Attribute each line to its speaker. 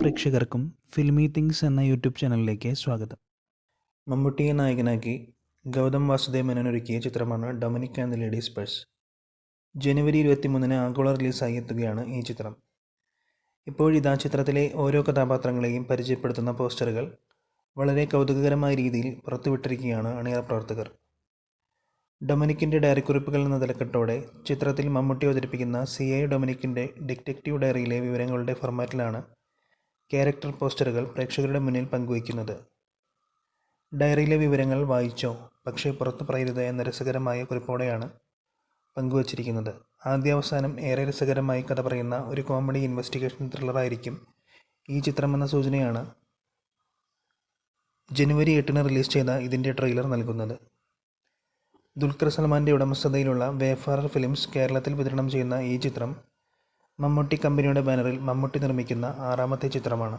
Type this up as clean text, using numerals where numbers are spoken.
Speaker 1: പ്രേക്ഷകർക്കും filmy things എന്ന YouTube ചാനലിലേക്ക് സ്വാഗതം. മമ്മൂട്ടിയെ നായകനാക്കി ഗൗതം വാസുദേവ് മേനോൻ ഒരുക്കിയ ചിത്രമാണ് Dominic and the ladies purse. ജനുവരി 23 ആഗോള റിലീസായി എത്തുകയാണ് ഈ ചിത്രം. ഇപ്പോഴിതാ ചിത്രത്തിലെ ഓരോ കഥാപാത്രങ്ങളെയും പരിചയപ്പെടുത്തുന്ന പോസ്റ്ററുകൾ വളരെ കൗതുകകരമായ രീതിയിൽ പുറത്തുവിട്ടിരിക്കുകയാണ് അണിയറ പ്രവർത്തകർ. ഡൊമിനിക്കിൻ്റെ ഡയറിക്കുറിപ്പുകൾ എന്ന തലക്കെട്ടോടെ ചിത്രത്തിൽ മമ്മൂട്ടി അവതരിപ്പിക്കുന്ന CI ഡൊമിനിക്കിൻ്റെ ഡിറ്റക്റ്റീവ് ഡയറിയിലെ വിവരങ്ങളുടെ ഫോർമാറ്റിലാണ് ക്യാരക്ടർ പോസ്റ്ററുകൾ പ്രേക്ഷകരുടെ മുന്നിൽ പങ്കുവയ്ക്കുന്നത്. ഡയറിയിലെ വിവരങ്ങൾ വായിച്ചോ, പക്ഷേ പുറത്തു പറയരുത് എന്ന രസകരമായ കുറിപ്പോടെയാണ് പങ്കുവച്ചിരിക്കുന്നത്. ആദ്യാവസാനം ഏറെ രസകരമായി കഥ പറയുന്ന ഒരു കോമഡി ഇൻവെസ്റ്റിഗേഷൻ ത്രില്ലറായിരിക്കും ഈ ചിത്രമെന്ന സൂചനയാണ് ജനുവരി 8 റിലീസ് ചെയ്ത ഇതിൻ്റെ ട്രെയിലർ നൽകുന്നത്. ദുൽഖർ സൽമാൻ്റെ ഉടമസ്ഥതയിലുള്ള വേഫാറർ ഫിലിംസ് കേരളത്തിൽ വിതരണം ചെയ്യുന്ന ഈ ചിത്രം മമ്മൂട്ടി കമ്പനിയുടെ ബാനറിൽ മമ്മൂട്ടി നിർമ്മിക്കുന്ന 6ാമത്തെ ചിത്രമാണ്.